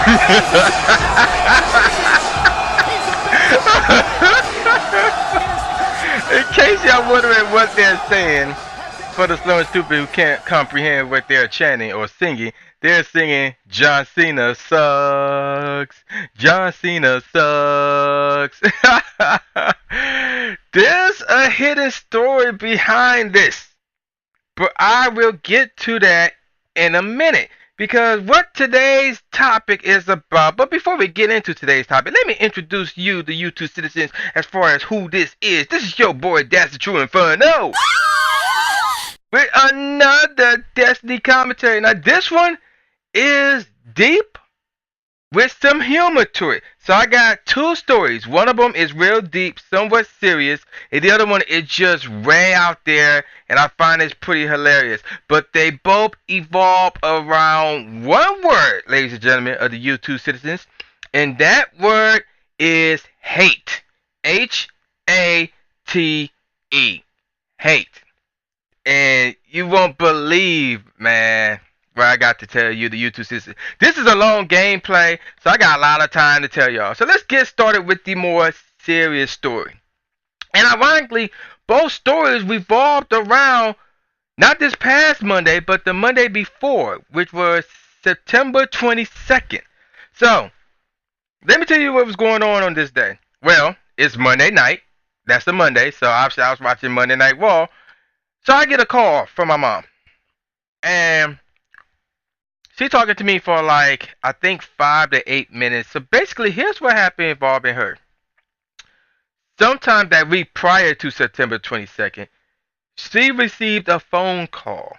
In case y'all wondering what they're saying, for the slow and stupid who can't comprehend what they're chanting or singing, they're singing John Cena sucks. John Cena sucks. There's a hidden story behind this, but I will get to that in a minute. Because what today's topic is about. But before we get into today's topic, let me introduce you, the YouTube citizens, as far as who this is. This is your boy, that's the Tru Inferno, with another Destiny commentary. Now, this one is deep with some humor to it. So I got two stories. One of them is real deep, somewhat serious, and the other one is just way out there, and I find it's pretty hilarious. But they both evolve around one word, ladies and gentlemen, of the YouTube citizens, and that word is hate. H-A-T-E. Hate. And you won't believe, man, what I got to tell you, the YouTube citizens. This is a long gameplay, so I got a lot of time to tell y'all. So let's get started with the more serious story. And ironically, both stories revolved around not this past Monday, but the Monday before, which was September 22nd. So, let me tell you what was going on this day. Well, it's Monday night. That's the Monday, so obviously I was watching Monday Night Raw. So I get a call from my mom. And she talking to me for like, I think 5 to 8 minutes. So basically, here's what happened involving her. Sometime that week prior to September 22nd, she received a phone call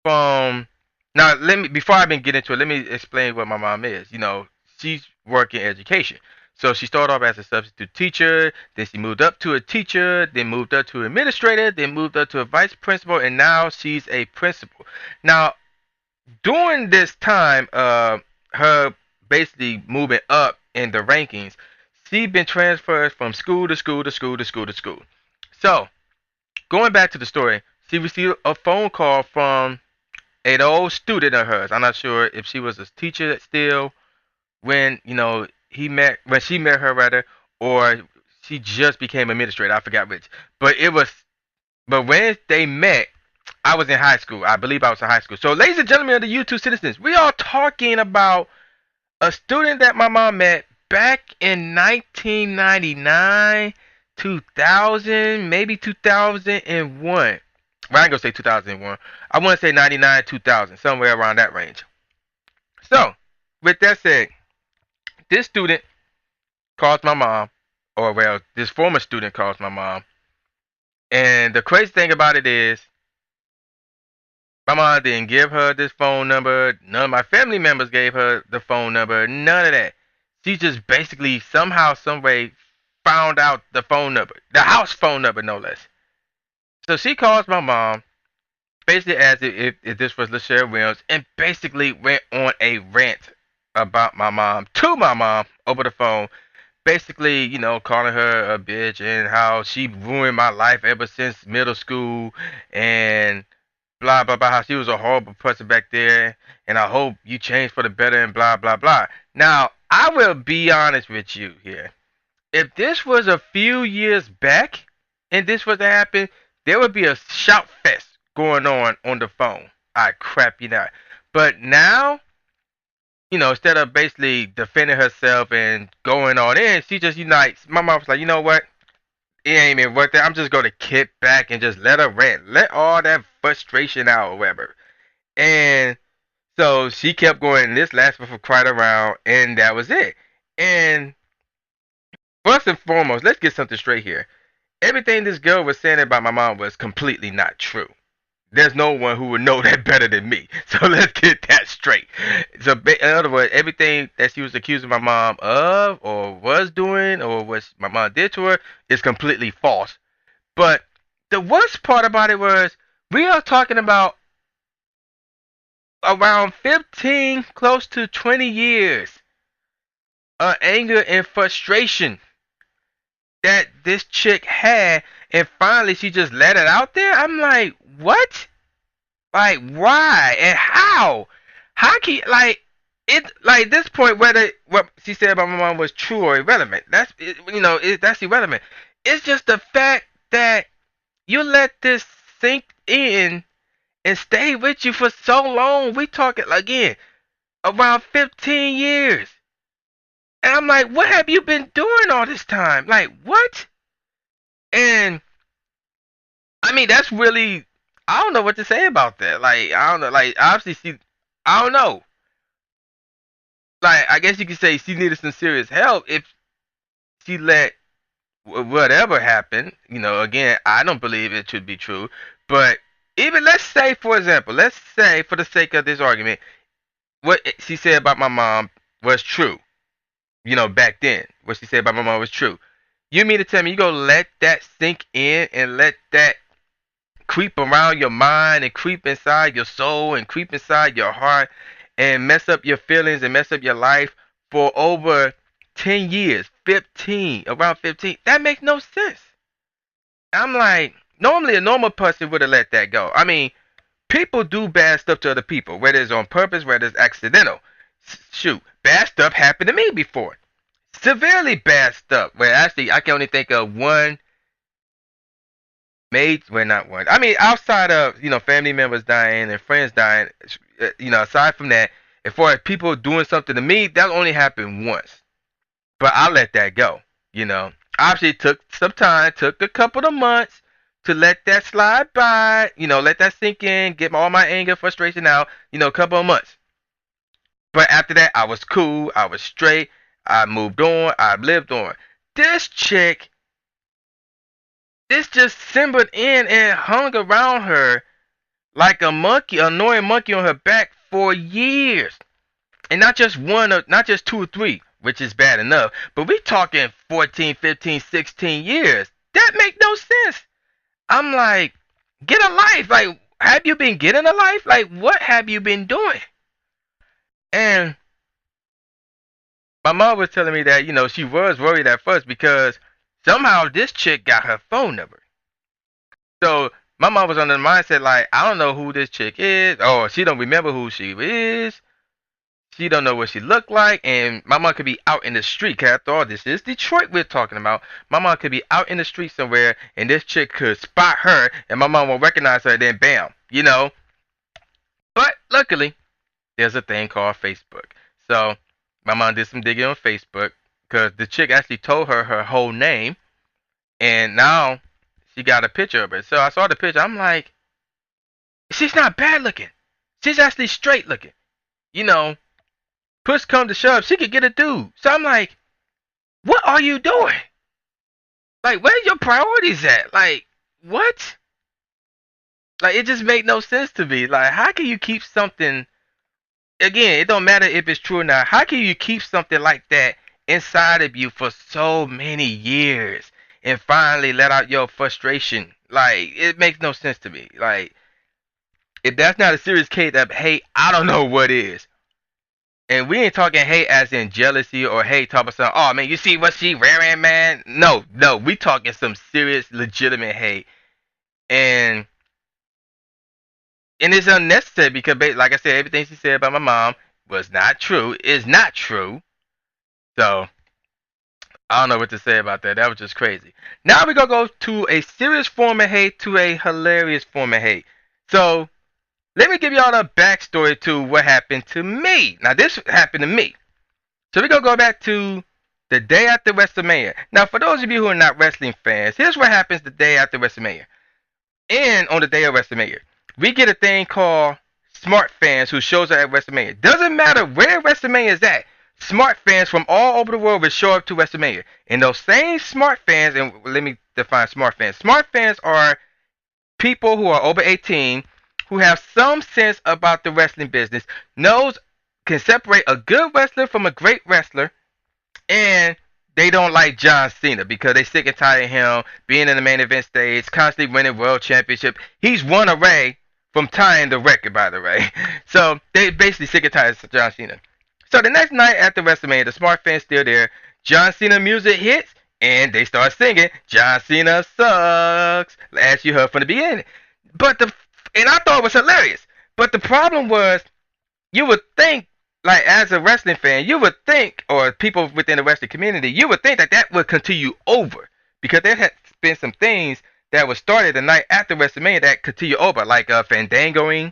from. Now, before I even get into it, let me explain what my mom is. You know, she's working education. So she started off as a substitute teacher, then she moved up to a teacher, then moved up to an administrator, then moved up to a vice principal, and now she's a principal. Now, during this time, her basically moving up in the rankings, she's been transferred from school to school to school to school to school. So, going back to the story, she received a phone call from an old student of hers. I'm not sure if she was a teacher still when, you know, she met her rather, or she just became administrator. I forgot which. But when they met, I was in high school. I believe I was in high school. So, ladies and gentlemen of the YouTube citizens, we are talking about a student that my mom met back in 1999, 2000, maybe 2001. Well, I ain't gonna say 2001. I want to say 99, 2000, somewhere around that range. So, with that said, this student calls my mom, or well, this former student calls my mom, and the crazy thing about it is, my mom didn't give her this phone number. None of my family members gave her the phone number. None of that. She just basically somehow, someway found out the phone number. The house phone number, no less. So she calls my mom, basically as if this was LaShare Williams, and basically went on a rant about my mom to my mom over the phone. Basically, you know, calling her a bitch and how she ruined my life ever since middle school and blah, blah, blah, how she was a horrible person back there, and I hope you change for the better, and blah, blah, blah. Now, I will be honest with you here. If this was a few years back, and this was to happen, there would be a shout fest going on the phone. I crap you not. But now, you know, instead of basically defending herself and going on in, she just unites. My mom was like, you know what? It ain't even worth it. I'm just going to kick back and just let her rant. Let all that frustration out or whatever. And so she kept going. And this lasted for quite a while. And that was it. And first and foremost, let's get something straight here. Everything this girl was saying about my mom was completely not true. There's no one who would know that better than me. So let's get that straight. So in other words, everything that she was accusing my mom of or was doing or what my mom did to her is completely false. But the worst part about it was we are talking about around 15, close to 20 years of anger and frustration that this chick had, and finally she just let it out there. I'm like, what? Like, why and how? How can you, like? it like this point whether what she said about my mom was true or irrelevant. That's irrelevant. It's just the fact that you let this sink in and stay with you for so long. We talking again around 15 years. And I'm like, what have you been doing all this time? Like, what? And I mean, that's really, I don't know what to say about that. Like, I don't know. Like, obviously, I don't know. Like, I guess you could say she needed some serious help if she let whatever happen. Again, I don't believe it should be true. But even let's say, for example, let's say for the sake of this argument, what she said about my mom was true. Back then, what she said about my mom was true. You mean to tell me you gonna let that sink in and let that creep around your mind and creep inside your soul and creep inside your heart and mess up your feelings and mess up your life for over 10 years, 15, around 15? That makes no sense. I'm like, normally a normal person would have let that go. I mean, people do bad stuff to other people, whether it's on purpose, whether it's accidental. Shoot, bad stuff happened to me before. Severely bad stuff. Where actually I can only think of one made, well, not one. I mean, outside of family members dying and friends dying, aside from that, as far as people doing something to me, that only happened once. But I let that go. Obviously, it took some time, took a couple of months to let that slide by. Let that sink in, get all my anger, frustration out. A couple of months. But after that, I was cool. I was straight. I moved on. I lived on. This chick, this just simmered in and hung around her like a monkey, annoying monkey on her back for years. And not just one, or not just two or three, which is bad enough, but we talking 14, 15, 16 years. That make no sense. I'm like, get a life. Like, have you been getting a life? Like, what have you been doing? And my mom was telling me that, she was worried at first because somehow this chick got her phone number. So my mom was on the mindset like, I don't know who this chick is, or she don't remember who she is. She don't know what she looked like, and my mom could be out in the street. Cause after all, this is Detroit we're talking about. My mom could be out in the street somewhere, and this chick could spot her, and my mom will recognize her, and then bam. But luckily, there's a thing called Facebook. So my mom did some digging on Facebook, because the chick actually told her her whole name, and now she got a picture of her. So I saw the picture. I'm like, she's not bad looking. She's actually straight looking. You know, push come to shove, she could get a dude. So I'm like, what are you doing? Like, where's your priorities at? Like, what? Like, it just made no sense to me. Like, how can you keep something? Again, it don't matter if it's true or not. How can you keep something like that inside of you for so many years and finally let out your frustration? Like, it makes no sense to me. Like, if that's not a serious case of hate, I don't know what is. And we ain't talking hate as in jealousy or hate talking about something, oh man, you see what she wearing, man? No, no, we talking some serious, legitimate hate. And it's unnecessary because, like I said, everything she said about my mom was not true. Is not true. So I don't know what to say about that. That was just crazy. Now we're gonna go to a serious form of hate to a hilarious form of hate. So let me give y'all the backstory to what happened to me. Now this happened to me. So we're gonna go back to the day after WrestleMania. Now for those of you who are not wrestling fans, here's what happens the day after WrestleMania. And on the day of WrestleMania, we get a thing called Smart Fans who shows up at WrestleMania. Doesn't matter where WrestleMania is at. Smart fans from all over the world will show up to WrestleMania. And those same smart fans, and let me define smart fans. Smart fans are people who are over 18 who have some sense about the wrestling business, knows can separate a good wrestler from a great wrestler, and they don't like John Cena because they sick and tired of him being in the main event stage, constantly winning world championship. He's won away from tying the record, by the way. So they basically sick and tired of John Cena. So the next night after WrestleMania, the smart fans still there. John Cena music hits, and they start singing John Cena sucks, as you heard from the beginning. And I thought it was hilarious. But the problem was, you would think like as a wrestling fan, you would think, or people within the wrestling community, you would think that that would continue over because there had been some things that were started the night after WrestleMania that continue over, like fandangoing,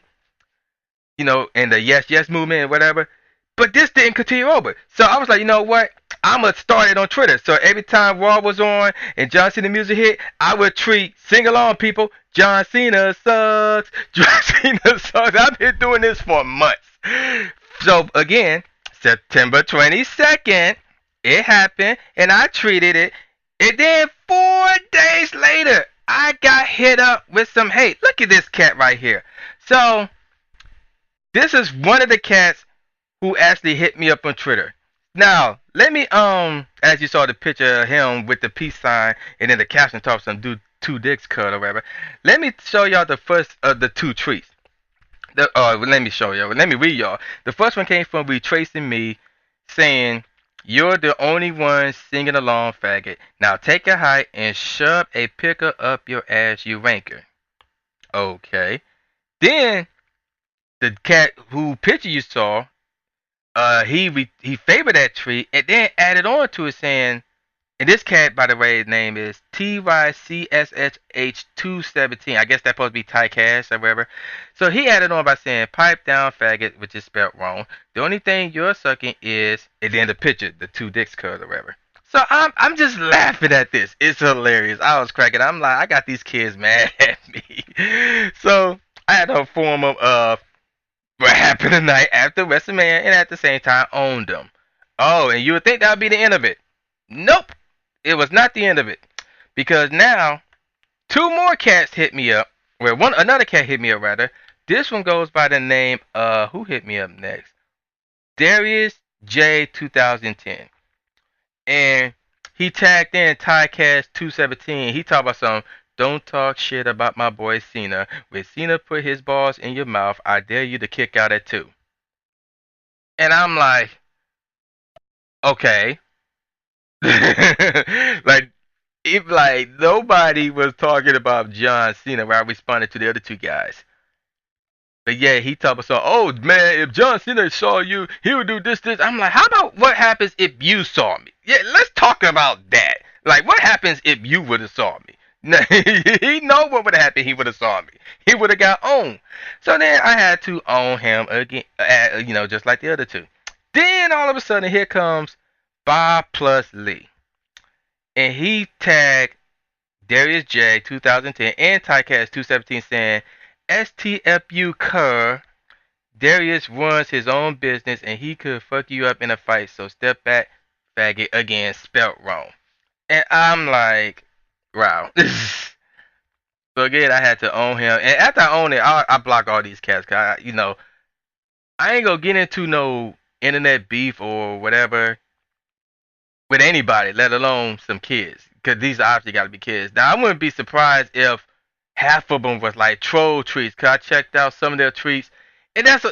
and the Yes Yes movement and whatever. But this didn't continue over. So I was like, you know what? I'm gonna start it on Twitter. So every time Raw was on and John Cena music hit, I would tweet, sing along, people. John Cena sucks. John Cena sucks. I've been doing this for months. So again, September 22nd, it happened, and I tweeted it. And then 4 days later, I got hit up with some hate. Look at this cat right here. So this is one of the cats who actually hit me up on Twitter. Now, let me as you saw the picture of him with the peace sign and then the caption talks some dude two dicks cut or whatever. Let me show y'all the first of the two tweets. Let me show y'all. Let me read y'all. The first one came from Retracing Me saying, "You're the only one singing along, faggot. Now take a hike and shove a picker up your ass, you wanker." Okay. Then the cat who picture you saw, he favored that tweet and then added on to it saying, and this cat, by the way, his name is TYCSSH217. I guess that's supposed to be Ty Cash or whatever. So he added on by saying, "Pipe down, faggot," which is spelled wrong. "The only thing you're sucking is," and then the picture, the two dicks cut or whatever. So I'm just laughing at this. It's hilarious. I was cracking. I'm like, I got these kids mad at me. So I had to inform them of what happened the night after WrestleMania and at the same time owned them. Oh, and you would think that would be the end of it. Nope. It was not the end of it. Because now, two more cats hit me up. Well, another cat hit me up rather. This one goes by the name who hit me up next? Darius J 2010. And he tagged in Tycast 217. He talked about some, "Don't talk shit about my boy Cena. When Cena put his balls in your mouth, I dare you to kick out at 2." And I'm like, okay. Like, if like nobody was talking about John Cena where I responded to the other two guys. But yeah, he talked about, so, "Oh man, if John Cena saw you, he would do this. I'm like, how about what happens if you saw me? Yeah, let's talk about that. Like, what happens if you would have saw me? He know what would have happened. He would have saw me. He would have got owned. So then I had to own him again, just like the other two. Then all of a sudden, here comes Bob Plus Lee, and he tagged Darius J 2010 and Tycast 217 saying, "STFU cur, Darius runs his own business and he could fuck you up in a fight, so step back, faggot," again, spelt wrong. And I'm like, wow. So again, I had to own him. And after I own it, I block all these cats. Cause I ain't gonna get into no internet beef or whatever with anybody, let alone some kids. Because these obviously got to be kids. Now, I wouldn't be surprised if half of them was like troll tweets. Because I checked out some of their tweets. And that's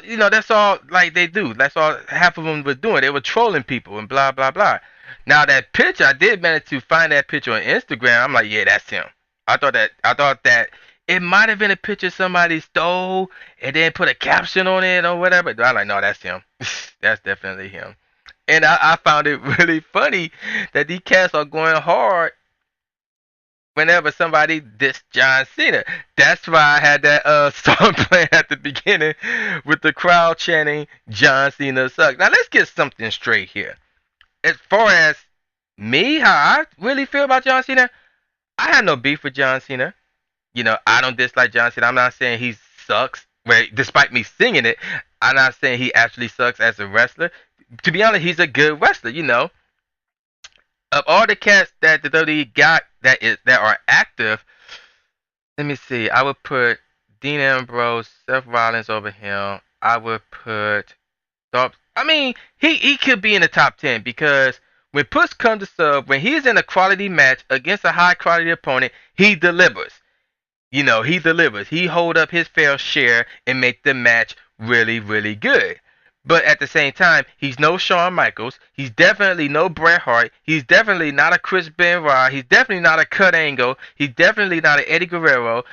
all like they do. That's all half of them was doing. They were trolling people and blah, blah, blah. Now, that picture, I did manage to find that picture on Instagram. I'm like, yeah, that's him. I thought that it might have been a picture somebody stole and then put a caption on it or whatever. I'm like, no, that's him. That's definitely him. And I found it really funny that these cats are going hard whenever somebody dissed John Cena. That's why I had that song playing at the beginning with the crowd chanting, "John Cena sucks." Now let's get something straight here. As far as me, how I really feel about John Cena, I have no beef with John Cena. I don't dislike John Cena. I'm not saying he sucks. Despite me singing it, I'm not saying he actually sucks as a wrestler. To be honest, he's a good wrestler. Of all the cats that the WWE got that are active, let me see. I would put Dean Ambrose, Seth Rollins over him. I would put Dolph. I mean, he could be in the top 10 because when push comes to shove, when he's in a quality match against a high quality opponent, he delivers. He delivers. He hold up his fair share and make the match really, really good. But at the same time, he's no Shawn Michaels. He's definitely no Bret Hart. He's definitely not a Chris Benoit. He's definitely not a Kurt Angle. He's definitely not an Eddie Guerrero.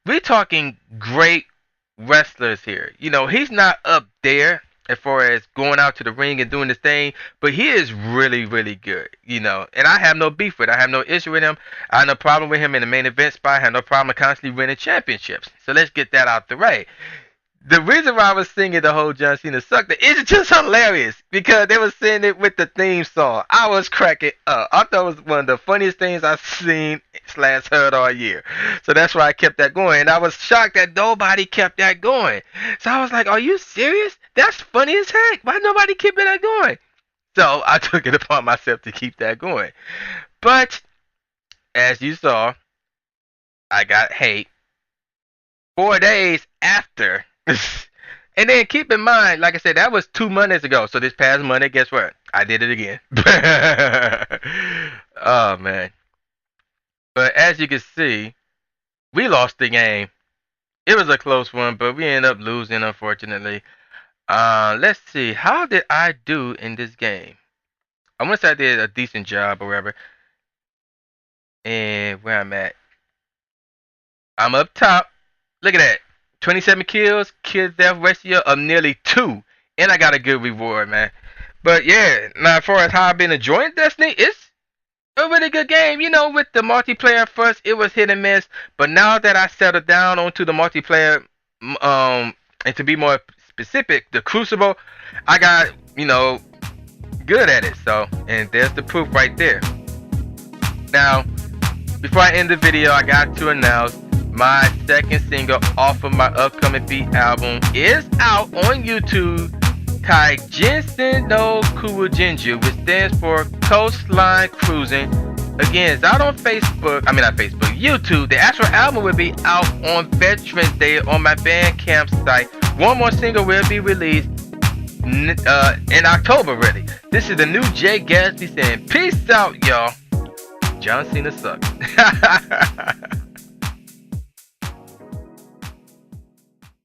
We're talking great wrestlers here. He's not up there as far as going out to the ring and doing this thing, but he is really, really good, you know. And I have no beef with it. I have no issue with him. I have no problem with him in the main event spot. I have no problem constantly winning championships. So let's get that out the way. The reason why I was singing the whole John Cena sucked it is just hilarious because they were singing it with the theme song. I was cracking up. I thought it was one of the funniest things I've seen / heard all year. So that's why I kept that going. And I was shocked that nobody kept that going. So I was like, are you serious? That's funny as heck. Why nobody keeping that going? So I took it upon myself to keep that going. But as you saw, I got hate 4 days after. And then keep in mind, like I said, that was 2 Mondays ago. So this past Monday, guess what? I did it again. Oh, man. But as you can see, we lost the game. It was a close one, but we ended up losing, unfortunately. Let's see. How did I do in this game? I want to say I did a decent job or whatever. And where I'm at. I'm up top. Look at that. 27 kills, kill death ratio of nearly 2. And I got a good reward, man. But yeah, now as far as how I've been enjoying Destiny, it's a really good game. You know, with the multiplayer first, it was hit and miss. But now that I settled down onto the multiplayer, and to be more specific, the Crucible, I got, you know, good at it. So, and there's the proof right there. Now, before I end the video, I got to announce my second single off of my upcoming Beat album is out on YouTube, Kaijinsen no Kuujinju, which stands for Coastline Cruising. Again, it's out on Facebook. I mean, not Facebook, YouTube. The actual album will be out on Veterans Day on my Bandcamp site. One more single will be released in October, really. This is the new Jay Gatsby saying, peace out, y'all. John Cena sucks.